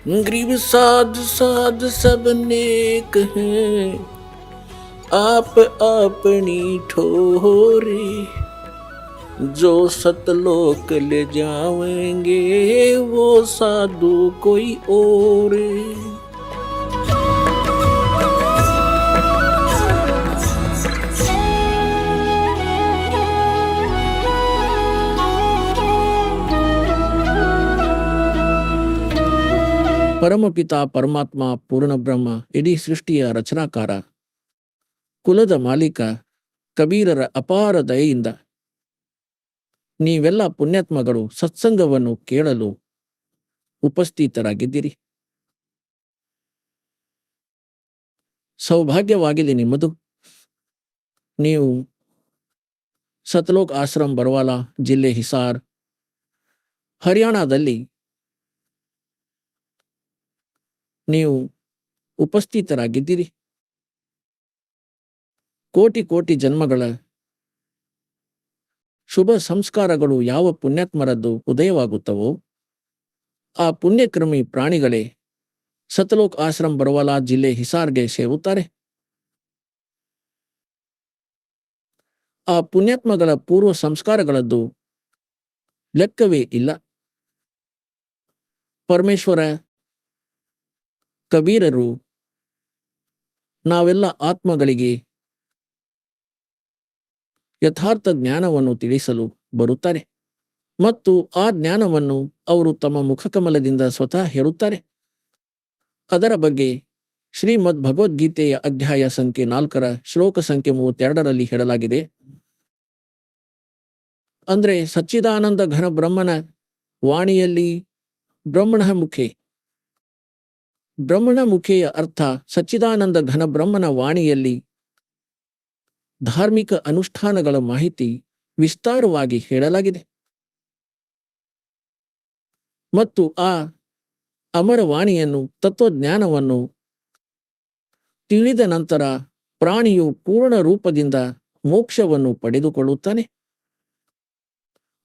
गरीब साध साध सब नेक हैं, आप अपनी ठोरी। जो सतलोक ले जावेंगे वो साधु कोई और। ಪರಮಪಿತ ಪರಮಾತ್ಮ ಪೂರ್ಣ ಬ್ರಹ್ಮ ಇಡೀ ಸೃಷ್ಟಿಯ ರಚನಾಕಾರ ಕುಲದ ಮಾಲೀಕ ಕಬೀರರ ಅಪಾರ ದಯೆಯಿಂದ ನೀವೆಲ್ಲ ಪುಣ್ಯಾತ್ಮಗಳು ಸತ್ಸಂಗವನ್ನು ಕೇಳಲು ಉಪಸ್ಥಿತರಾಗಿದ್ದೀರಿ. ಸೌಭಾಗ್ಯವಾಗಿದೆ ನಿಮ್ಮದು. ನೀವು ಸತಲೋಕ್ ಆಶ್ರಮ್ ಬರವಾಲಾ, ಜಿಲ್ಲೆ ಹಿಸಾರ್, ಹರಿಯಾಣದಲ್ಲಿ ನೀವು ಉಪಸ್ಥಿತರಾಗಿದ್ದೀರಿ. ಕೋಟಿ ಕೋಟಿ ಜನ್ಮಗಳ ಶುಭ ಸಂಸ್ಕಾರಗಳು ಯಾವ ಪುಣ್ಯಾತ್ಮರದ್ದು ಉದಯವಾಗುತ್ತವೋ ಆ ಪುಣ್ಯಕ್ರಮಿ ಪ್ರಾಣಿಗಳೇ ಸತಲೋಕ್ ಆಶ್ರಮ್ ಬರವಾಲಾ, ಜಿಲ್ಲೆ ಹಿಸಾರ್ಗೆ ಸೇರುತ್ತಾರೆ. ಆ ಪುಣ್ಯಾತ್ಮಗಳ ಪೂರ್ವ ಸಂಸ್ಕಾರಗಳದ್ದು ಲೆಕ್ಕವೇ ಇಲ್ಲ. ಪರಮೇಶ್ವರ ಕಬೀರರು ನಾವೆಲ್ಲ ಆತ್ಮಗಳಿಗೆ ಯಥಾರ್ಥ ಜ್ಞಾನವನ್ನು ತಿಳಿಸಲು ಬರುತ್ತಾರೆ ಮತ್ತು ಆ ಜ್ಞಾನವನ್ನು ಅವರು ತಮ್ಮ ಮುಖಕಮಲದಿಂದ ಸ್ವತಃ ಹೇಳುತ್ತಾರೆ. ಅದರ ಬಗ್ಗೆ ಶ್ರೀಮದ್ ಭಗವದ್ಗೀತೆಯ ಅಧ್ಯಾಯ ಸಂಖ್ಯೆ 4 ಶ್ಲೋಕ ಸಂಖ್ಯೆ 32ರಲ್ಲಿ ಹೇಳಲಾಗಿದೆ. ಅಂದ್ರೆ ಸಚ್ಚಿದಾನಂದ ಘನ ಬ್ರಹ್ಮನ ವಾಣಿಯಲ್ಲಿ ಬ್ರಹ್ಮಣ ಮುಖೆಯ ಅರ್ಥ ಸಚ್ಚಿದಾನಂದ ಘನ ಬ್ರಹ್ಮನ ವಾಣಿಯಲ್ಲಿ ಧಾರ್ಮಿಕ ಅನುಷ್ಠಾನಗಳ ಮಾಹಿತಿ ವಿಸ್ತಾರವಾಗಿ ಹೇಳಲಾಗಿದೆ ಮತ್ತು ಆ ಅಮರ ವಾಣಿಯನ್ನು ತತ್ವಜ್ಞಾನವನ್ನು ತಿಳಿದ ನಂತರ ಪ್ರಾಣಿಯು ಪೂರ್ಣ ರೂಪದಿಂದ ಮೋಕ್ಷವನ್ನು ಪಡೆದುಕೊಳ್ಳುತ್ತಾನೆ.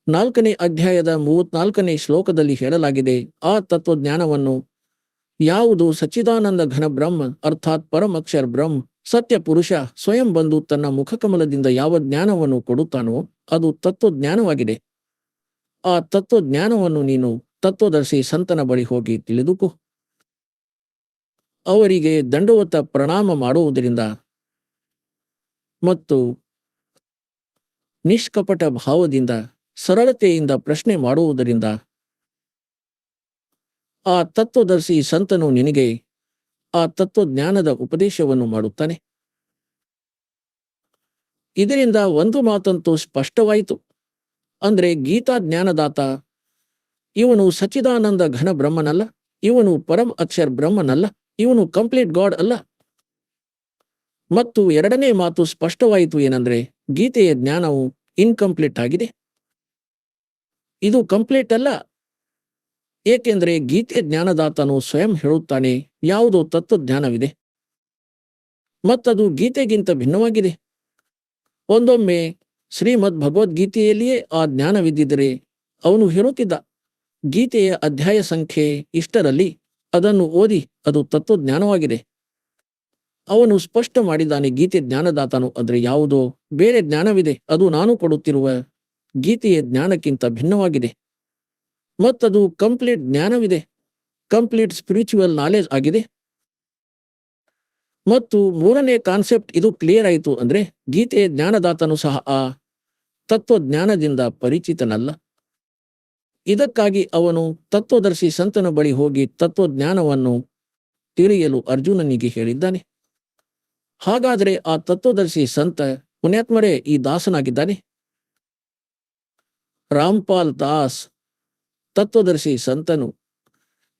4ನೇ ಅಧ್ಯಾಯದ 34ನೇ ಶ್ಲೋಕದಲ್ಲಿ ಹೇಳಲಾಗಿದೆ, ಆ ತತ್ವಜ್ಞಾನವನ್ನು ಯಾವುದು ಸಚ್ಚಿದಾನಂದ ಘನ ಬ್ರಹ್ಮ ಅರ್ಥಾತ್ ಪರಮಕ್ಷರ ಬ್ರಹ್ಮ ಸತ್ಯ ಪುರುಷ ಸ್ವಯಂ ಬಂದು ತನ್ನ ಮುಖಕಮಲದಿಂದ ಯಾವ ಜ್ಞಾನವನ್ನು ಕೊಡುತ್ತಾನೋ ಅದು ತತ್ವಜ್ಞಾನವಾಗಿದೆ. ಆ ತತ್ವಜ್ಞಾನವನ್ನು ನೀನು ತತ್ವದರ್ಶಿ ಸಂತನ ಬಳಿ ಹೋಗಿ ತಿಳಿದುಕೋ. ಅವರಿಗೆ ದಂಡವತ ಪ್ರಣಾಮ ಮಾಡುವುದರಿಂದ ಮತ್ತು ನಿಷ್ಕಪಟ ಭಾವದಿಂದ ಸರಳತೆಯಿಂದ ಪ್ರಶ್ನೆ ಮಾಡುವುದರಿಂದ ಆ ತತ್ವದರ್ಶಿ ಸಂತನು ನಿನಗೆ ಆ ತತ್ವಜ್ಞಾನದ ಉಪದೇಶವನ್ನು ಮಾಡುತ್ತಾನೆ. ಇದರಿಂದ ಒಂದು ಮಾತಂತೂ ಸ್ಪಷ್ಟವಾಯಿತು, ಅಂದ್ರೆ ಗೀತಾ ಜ್ಞಾನದಾತ ಇವನು ಸಚ್ಚಿದಾನಂದ ಘನ ಬ್ರಹ್ಮನಲ್ಲ, ಇವನು ಪರಂ ಅಕ್ಷರ ಬ್ರಹ್ಮನಲ್ಲ, ಇವನು ಕಂಪ್ಲೀಟ್ ಗಾಡ್ ಅಲ್ಲ. ಮತ್ತು ಎರಡನೇ ಮಾತು ಸ್ಪಷ್ಟವಾಯಿತು, ಏನಂದ್ರೆ ಗೀತೆಯ ಜ್ಞಾನವು ಇನ್ಕಂಪ್ಲೀಟ್ ಆಗಿದೆ, ಇದು ಕಂಪ್ಲೀಟ್ ಅಲ್ಲ. ಏಕೆಂದರೆ ಗೀತೆಯ ಜ್ಞಾನದಾತನು ಸ್ವಯಂ ಹೇಳುತ್ತಾನೆ ಯಾವುದೋ ತತ್ವಜ್ಞಾನವಿದೆ ಮತ್ತದು ಗೀತೆಗಿಂತ ಭಿನ್ನವಾಗಿದೆ. ಒಂದೊಮ್ಮೆ ಶ್ರೀಮದ್ ಭಗವದ್ಗೀತೆಯಲ್ಲಿಯೇ ಆ ಜ್ಞಾನವಿದ್ದಿದ್ದರೆ ಅವನು ಹೇಳುತ್ತಿದ್ದ, ಗೀತೆಯ ಅಧ್ಯಾಯ ಸಂಖ್ಯೆ ಇಷ್ಟರಲ್ಲಿ ಅದನ್ನು ಓದಿ, ಅದು ತತ್ವಜ್ಞಾನವಾಗಿದೆ. ಅವನು ಸ್ಪಷ್ಟ ಮಾಡಿದ್ದಾನೆ, ಗೀತೆ ಜ್ಞಾನದಾತನು ಅಂದ್ರೆ ಯಾವುದೋ ಬೇರೆ ಜ್ಞಾನವಿದೆ, ಅದು ನಾನು ಕೊಡುತ್ತಿರುವ ಗೀತೆಯ ಜ್ಞಾನಕ್ಕಿಂತ ಭಿನ್ನವಾಗಿದೆ ಮತ್ತದು ಕಂಪ್ಲೀಟ್ ಜ್ಞಾನವಿದೆ, ಕಂಪ್ಲೀಟ್ ಸ್ಪಿರಿಚುವಲ್ ನಾಲೆಜ್ ಆಗಿದೆ. ಮತ್ತು ಮೂರನೇ ಕಾನ್ಸೆಪ್ಟ್ ಇದು ಕ್ಲಿಯರ್ ಆಯಿತು, ಅಂದ್ರೆ ಗೀತೆಯ ಜ್ಞಾನದಾತನು ಸಹ ಆ ತತ್ವಜ್ಞಾನದಿಂದ ಪರಿಚಿತನಲ್ಲ. ಇದಕ್ಕಾಗಿ ಅವನು ತತ್ವದರ್ಶಿ ಸಂತನ ಬಳಿ ಹೋಗಿ ತತ್ವಜ್ಞಾನವನ್ನು ತಿಳಿಯಲು ಅರ್ಜುನನಿಗೆ ಹೇಳಿದ್ದಾನೆ. ಹಾಗಾದರೆ ಆ ತತ್ವದರ್ಶಿ ಸಂತ ಪುಣ್ಯಾತ್ಮರೇ ಈ ದಾಸನಾಗಿದ್ದಾನೆ. ರಾಮ್ಪಾಲ್ ದಾಸ್ ತತ್ವದರ್ಶಿ ಸಂತನು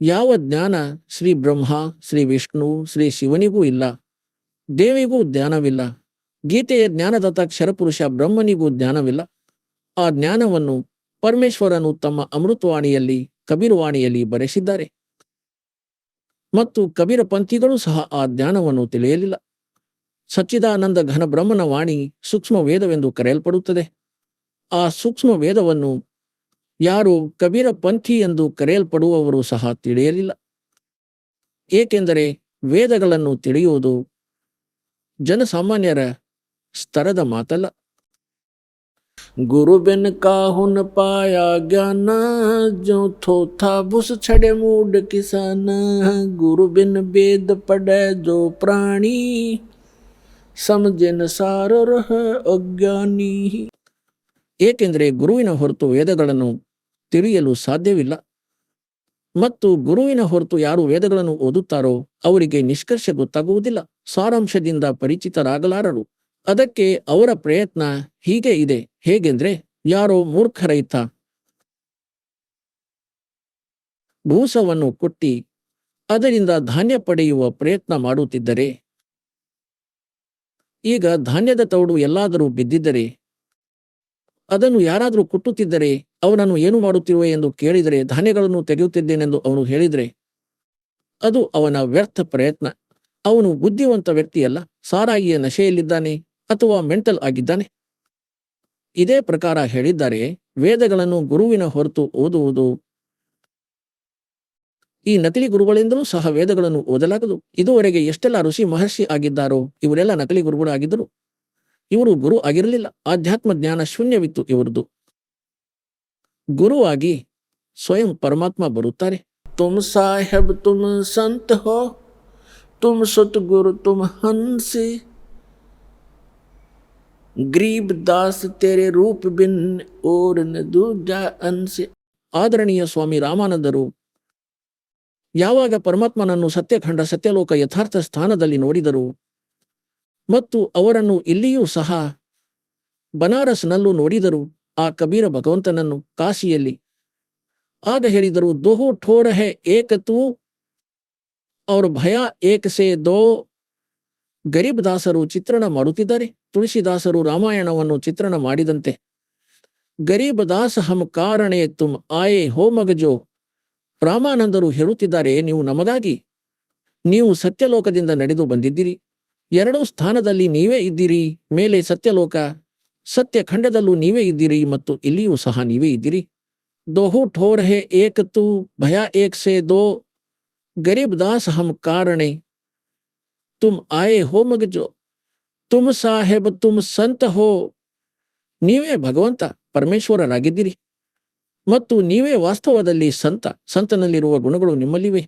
ಯಾವ ಜ್ಞಾನ ಶ್ರೀ ಬ್ರಹ್ಮ, ಶ್ರೀ ವಿಷ್ಣು, ಶ್ರೀ ಶಿವನಿಗೂ ಇಲ್ಲ, ದೇವಿಗೂ ಜ್ಞಾನವಿಲ್ಲ, ಗೀತೆಯ ಜ್ಞಾನದಾತ ಕ್ಷರಪುರುಷ ಬ್ರಹ್ಮನಿಗೂ ಜ್ಞಾನವಿಲ್ಲ. ಆ ಜ್ಞಾನವನ್ನು ಪರಮೇಶ್ವರನು ತಮ್ಮ ಅಮೃತವಾಣಿಯಲ್ಲಿ ಕಬೀರವಾಣಿಯಲ್ಲಿ ಬರೆಸಿದ್ದಾರೆ ಮತ್ತು ಕಬೀರ ಪಂಥಿಗಳು ಸಹ ಆ ಜ್ಞಾನವನ್ನು ತಿಳಿಯಲಿಲ್ಲ. ಸಚ್ಚಿದಾನಂದ ಘನ ಬ್ರಹ್ಮನ ವಾಣಿ ಸೂಕ್ಷ್ಮ ವೇದವೆಂದು ಕರೆಯಲ್ಪಡುತ್ತದೆ. ಆ ಸೂಕ್ಷ್ಮ ವೇದವನ್ನು ಯಾರು ಕಬೀರ ಪಂಥಿ ಎಂದು ಕರೆಯಲ್ಪಡುವವರು ಸಹ ತಿಳಿಯಲಿಲ್ಲ. ಏಕೆಂದರೆ ವೇದಗಳನ್ನು ತಿಳಿಯುವುದು ಜನಸಾಮಾನ್ಯರ ಸ್ತರದ ಮಾತಲ್ಲ. ಗುರು ಬಿನ್ ಕಾಹುನ್ ಪಾಯ ಜ್ಞಾನ ಜೋ ಥೋಥಾ ಬುಸ್ ಛಡೆ ಮೂಡ್ ಕಿಸಾನ ಗುರು ಬಿನ್ ವೇದ ಪಡೆ ಜೋ ಪ್ರಾಣಿ ಸಮಜಿನ ಸಾರರಹ ಅಜ್ಞಾನಿ. ಏಕೆಂದರೆ ಗುರುವಿನ ಹೊರತು ವೇದಗಳನ್ನು ತಿಳಿಯಲು ಸಾಧ್ಯವಿಲ್ಲ ಮತ್ತು ಗುರುವಿನ ಹೊರತು ಯಾರು ವೇದಗಳನ್ನು ಓದುತ್ತಾರೋ ಅವರಿಗೆ ನಿಷ್ಕರ್ಷ ಗೊತ್ತಾಗುವುದಿಲ್ಲ, ಸಾರಾಂಶದಿಂದ ಪರಿಚಿತರಾಗಲಾರರು. ಅದಕ್ಕೆ ಅವರ ಪ್ರಯತ್ನ ಹೀಗೆ ಇದೆ. ಹೇಗೆಂದ್ರೆ, ಯಾರೋ ಮೂರ್ಖ ರೈತ ಭೂಸವನ್ನು ಕೊಟ್ಟಿ ಅದರಿಂದ ಧಾನ್ಯ ಪಡೆಯುವ ಪ್ರಯತ್ನ ಮಾಡುತ್ತಿದ್ದರೆ, ಈಗ ಧಾನ್ಯದ ತೌಡು ಎಲ್ಲಾದರೂ ಬಿದ್ದಿದ್ದರೆ, ಅದನ್ನು ಯಾರಾದರೂ ಕುಟ್ಟುತ್ತಿದ್ದರೆ ಅವನನ್ನು ಏನು ಮಾಡುತ್ತಿರುವೆ ಎಂದು ಕೇಳಿದರೆ ಧಾನ್ಯಗಳನ್ನು ತೆಗೆಯುತ್ತಿದ್ದೇನೆಂದು ಅವನು ಹೇಳಿದರೆ ಅದು ಅವನ ವ್ಯರ್ಥ ಪ್ರಯತ್ನ. ಅವನು ಬುದ್ಧಿವಂತ ವ್ಯಕ್ತಿಯಲ್ಲ, ಸಾರಾಯಿಯ ನಶೆಯಲ್ಲಿದ್ದಾನೆ ಅಥವಾ ಮೆಂಟಲ್ ಆಗಿದ್ದಾನೆ. ಇದೇ ಪ್ರಕಾರ ಹೇಳಿದ್ದಾರೆ, ವೇದಗಳನ್ನು ಗುರುವಿನ ಹೊರತು ಓದುವುದು. ಈ ನಕಲಿ ಗುರುಗಳಿಂದಲೂ ಸಹ ವೇದಗಳನ್ನು ಓದಲಾಗದು. ಇದುವರೆಗೆ ಎಷ್ಟೆಲ್ಲ ಋಷಿ ಮಹರ್ಷಿ ಆಗಿದ್ದಾರೋ ಇವರೆಲ್ಲ ನಕಲಿ ಗುರುಗಳಾಗಿದ್ದರು. ಇವರು ಗುರು ಆಗಿರಲಿಲ್ಲ. ಆಧ್ಯಾತ್ಮ ಜ್ಞಾನ ಶೂನ್ಯವಿತ್ತು ಇವರದು. ಗುರುವಾಗಿ ಸ್ವಯಂ ಪರಮಾತ್ಮ ಬರುತ್ತಾರೆ. ತುಮ್ ಸಾಹೇಬ್ ತುಮ್ ಸಂತ ಹೋ, ತುಮ್ ಸತ್ಗುರು ತುಮ್ ಹನ್ಸಿ, ಗರೀಬ್ ದಾಸ್ ತೆರೆ ರೂಪ್ ಬಿನ್ ಓರ್ ನ ದೂಜಾ ಅನ್ಸಿ. ಆದರಣೀಯ ಸ್ವಾಮಿ ರಾಮಾನಂದರು ಯಾವಾಗ ಪರಮಾತ್ಮನನ್ನು ಸತ್ಯಖಂಡ ಸತ್ಯಲೋಕ ಯಥಾರ್ಥ ಸ್ಥಾನದಲ್ಲಿ ನೋಡಿದರು ಮತ್ತು ಅವರನ್ನು ಇಲ್ಲಿಯೂ ಸಹ ಬನಾರಸ್ನಲ್ಲೂ ನೋಡಿದರು, ಆ ಕಬೀರ ಭಗವಂತನನ್ನು ಕಾಶಿಯಲ್ಲಿ, ಆಗ ಹೇಳಿದರು, ದೋಹೋ ಠೋರ ಹೇ ಏಕ ತೂ ಅವ್ರ ಭಯ ಏಕ ಸೇ ದೋ. ಗರೀಬ್ ದಾಸರು ಚಿತ್ರಣ ಮಾಡುತ್ತಿದ್ದಾರೆ. ತುಳಸಿದಾಸರು ರಾಮಾಯಣವನ್ನು ಚಿತ್ರಣ ಮಾಡಿದಂತೆ, ಗರೀಬ್ ದಾಸ ಹಮ್ ಕಾರಣೆ ತುಮ್ ಆಯೆ ಹೋ ಮಗಜೋ. ರಾಮಾನಂದರು ಹೇಳುತ್ತಿದ್ದಾರೆ, ನೀವು ನಮಗಾಗಿ, ನೀವು ಸತ್ಯಲೋಕದಿಂದ ನಡೆದು ಬಂದಿದ್ದೀರಿ, ಎರಡೂ ಸ್ಥಾನದಲ್ಲಿ ನೀವೇ ಇದ್ದೀರಿ. ಮೇಲೆ ಸತ್ಯಲೋಕ, ಸತ್ಯಖಂಡದಲ್ಲೂ ನೀವೇ ಇದ್ದೀರಿ ಮತ್ತು ಇಲ್ಲಿಯೂ ಸಹ ನೀವೇ ಇದ್ದೀರಿ. ದೋಹು ಠೋರ್ ಹೇ ಏಕ ತೂ ಭಯ ಏಕ್ ಸೇ ದೋ. ಗರೀಬ್ ದಾಸ್ ಹಮ್ ಕಾರಣೆ ತುಮ್ ಆಯೆ ಹೋ ಮಗಜೋ. ತುಮ್ ಸಾಹೇಬ್ ತುಮ್ ಸಂತ ಹೋ. ನೀವೇ ಭಗವಂತ ಪರಮೇಶ್ವರರಾಗಿದ್ದೀರಿ ಮತ್ತು ನೀವೇ ವಾಸ್ತವದಲ್ಲಿ ಸಂತ. ಸಂತನಲ್ಲಿರುವ ಗುಣಗಳು ನಿಮ್ಮಲ್ಲಿವೆ.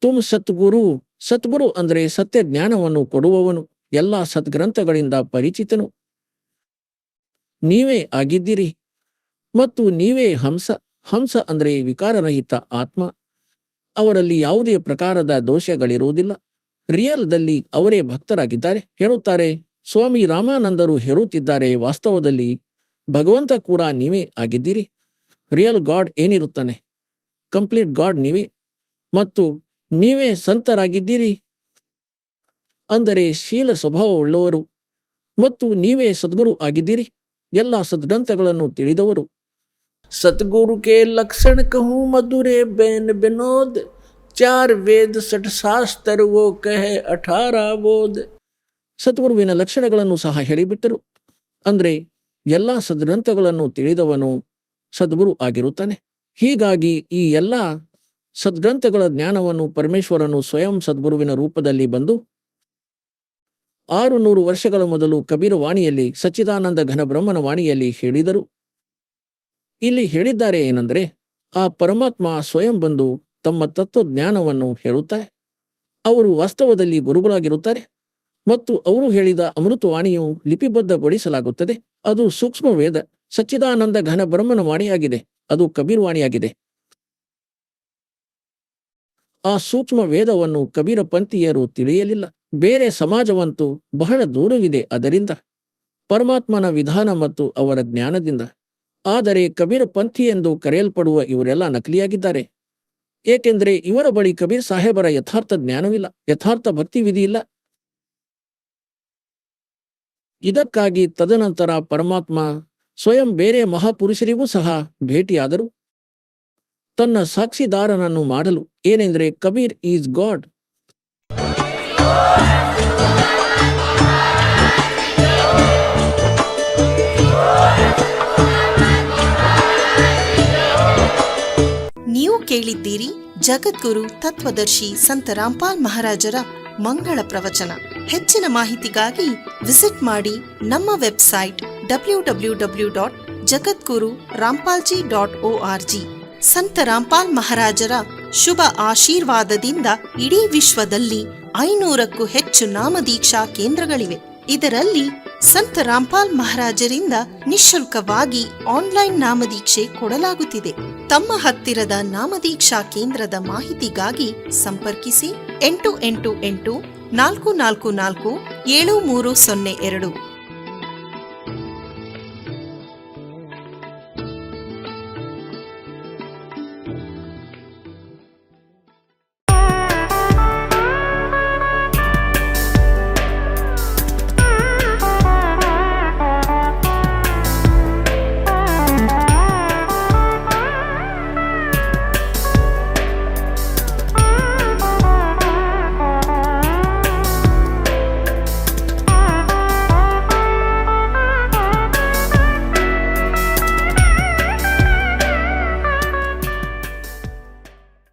ತುಮ್ ಸತ್ಗುರು. ಸದ್ಗುರು ಅಂದರೆ ಸತ್ಯ ಜ್ಞಾನವನ್ನು ಕೊಡುವವನು, ಎಲ್ಲ ಸದ್ಗ್ರಂಥಗಳಿಂದ ಪರಿಚಿತನು ನೀವೇ ಆಗಿದ್ದೀರಿ. ಮತ್ತು ನೀವೇ ಹಂಸ. ಹಂಸ ಅಂದರೆ ವಿಕಾರರಹಿತ ಆತ್ಮ. ಅವರಲ್ಲಿ ಯಾವುದೇ ಪ್ರಕಾರದ ದೋಷಗಳಿರುವುದಿಲ್ಲ. ರಿಯಲ್ದಲ್ಲಿ ಅವರೇ ಭಕ್ತರಾಗಿದ್ದಾರೆ. ಹೇಳುತ್ತಾರೆ, ಸ್ವಾಮಿ ರಾಮಾನಂದರು ಹೇಳುತ್ತಿದ್ದಾರೆ, ವಾಸ್ತವದಲ್ಲಿ ಭಗವಂತ ಕೂಡ ನೀವೇ ಆಗಿದ್ದೀರಿ. ರಿಯಲ್ ಗಾಡ್ ಏನಿರುತ್ತಾನೆ, ಕಂಪ್ಲೀಟ್ ಗಾಡ್ ನೀವೇ ಮತ್ತು ನೀವೇ ಸಂತರಾಗಿದ್ದೀರಿ. ಅಂದರೆ ಶೀಲ ಸ್ವಭಾವವುಳ್ಳವರು ಮತ್ತು ನೀವೇ ಸದ್ಗುರು ಆಗಿದ್ದೀರಿ, ಎಲ್ಲ ಸದ್ಗ್ರಂಥಗಳನ್ನು ತಿಳಿದವರು. ಸದ್ಗುರು ಕೆ ಲಕ್ಷಣ ಕಹೂ ಮಧುರೆ ಬೇನ್ ಬಿನೋದ್, ಚಾರ್ ವೇದ ಸಠ ಶಾಸ್ತ್ರ ವೋ ಕಹೆ 18 ಬೋಧ್. ಸದ್ಗುರುವಿನ ಲಕ್ಷಣಗಳನ್ನು ಸಹ ಹೇಳಿಬಿಟ್ಟರು. ಅಂದರೆ ಎಲ್ಲ ಸದ್ಗ್ರಂಥಗಳನ್ನು ತಿಳಿದವನು ಸದ್ಗುರು ಆಗಿರುತ್ತಾನೆ. ಹೀಗಾಗಿ ಈ ಎಲ್ಲ ಸದ್ಗ್ರಂಥಗಳ ಜ್ಞಾನವನ್ನು ಪರಮೇಶ್ವರನು ಸ್ವಯಂ ಸದ್ಗುರುವಿನ ರೂಪದಲ್ಲಿ ಬಂದು 600 ವರ್ಷಗಳ ಮೊದಲು ಕಬೀರ ವಾಣಿಯಲ್ಲಿ, ಸಚ್ಚಿದಾನಂದ ಘನ ಬ್ರಹ್ಮನ ವಾಣಿಯಲ್ಲಿ ಹೇಳಿದರು. ಇಲ್ಲಿ ಹೇಳಿದ್ದಾರೆ ಏನೆಂದರೆ, ಆ ಪರಮಾತ್ಮ ಸ್ವಯಂ ಬಂದು ತಮ್ಮ ತತ್ವಜ್ಞಾನವನ್ನು ಹೇಳುತ್ತಾರೆ. ಅವರು ವಾಸ್ತವದಲ್ಲಿ ಗುರುಗಳಾಗಿರುತ್ತಾರೆ ಮತ್ತು ಅವರು ಹೇಳಿದ ಅಮೃತವಾಣಿಯು ಲಿಪಿಬದ್ಧಗೊಳಿಸಲಾಗುತ್ತದೆ. ಅದು ಸೂಕ್ಷ್ಮ ವೇದ, ಸಚ್ಚಿದಾನಂದ ಘನ ಬ್ರಹ್ಮನ ವಾಣಿಯಾಗಿದೆ. ಅದು ಕಬೀರ್ ವಾಣಿಯಾಗಿದೆ. ಆ ಸೂಕ್ಷ್ಮ ವೇದವನ್ನು ಕಬೀರ ಪಂಥೀಯರು ತಿಳಿಯಲಿಲ್ಲ. ಬೇರೆ ಸಮಾಜವಂತೂ ಬಹಳ ದೂರವಿದೆ ಅದರಿಂದ, ಪರಮಾತ್ಮನ ವಿಧಾನ ಮತ್ತು ಅವರ ಜ್ಞಾನದಿಂದ. ಆದರೆ ಕಬೀರ ಪಂಥಿ ಎಂದು ಕರೆಯಲ್ಪಡುವ ಇವರೆಲ್ಲ ನಕಲಿಯಾಗಿದ್ದಾರೆ. ಏಕೆಂದರೆ ಇವರ ಬಳಿ ಕಬೀರ್ ಸಾಹೇಬರ ಯಥಾರ್ಥ ಜ್ಞಾನವಿಲ್ಲ, ಯಥಾರ್ಥ ಭಕ್ತಿ ವಿಧಿಯಿಲ್ಲ. ಇದಕ್ಕಾಗಿ ತದನಂತರ ಪರಮಾತ್ಮ ಸ್ವಯಂ ಬೇರೆ ಮಹಾಪುರುಷರಿಗೂ ಸಹ ಭೇಟಿಯಾದರು, ತನ್ನ ಸಾಕ್ಷಿದಾರನನ್ನು ಮಾಡಲು. ಏನೆಂದರೆ, ಕಬೀರ್ ಈಸ್ ಗಾಡ್. ನೀವು ಕೇಳಿದ್ದೀರಿ ಜಗದ್ಗುರು ತತ್ವದರ್ಶಿ ಸಂತ ರಾಮ್ಪಾಲ್ ಮಹಾರಾಜರ ಮಂಗಳ ಪ್ರವಚನ. ಹೆಚ್ಚಿನ ಮಾಹಿತಿಗಾಗಿ ವಿಸಿಟ್ ಮಾಡಿ ನಮ್ಮ ವೆಬ್ಸೈಟ್ www.jagadguru-rampalji.org. ಸಂತ ರಾಮ್ಪಾಲ್ ಮಹಾರಾಜರ ಶುಭ ಆಶೀರ್ವಾದದಿಂದ ಇಡೀ ವಿಶ್ವದಲ್ಲಿ 500ಕ್ಕೂ ಹೆಚ್ಚು ನಾಮದೀಕ್ಷಾ ಕೇಂದ್ರಗಳಿವೆ. ಇದರಲ್ಲಿ ಸಂತ ರಾಮ್ಪಾಲ್ ಮಹಾರಾಜರಿಂದ ನಿಶುಲ್ಕವಾಗಿ ಆನ್ಲೈನ್ ನಾಮದೀಕ್ಷೆ ಕೊಡಲಾಗುತ್ತಿದೆ. ತಮ್ಮ ಹತ್ತಿರದ ನಾಮದೀಕ್ಷಾ ಕೇಂದ್ರದ ಮಾಹಿತಿಗಾಗಿ ಸಂಪರ್ಕಿಸಿ 888 444 7302.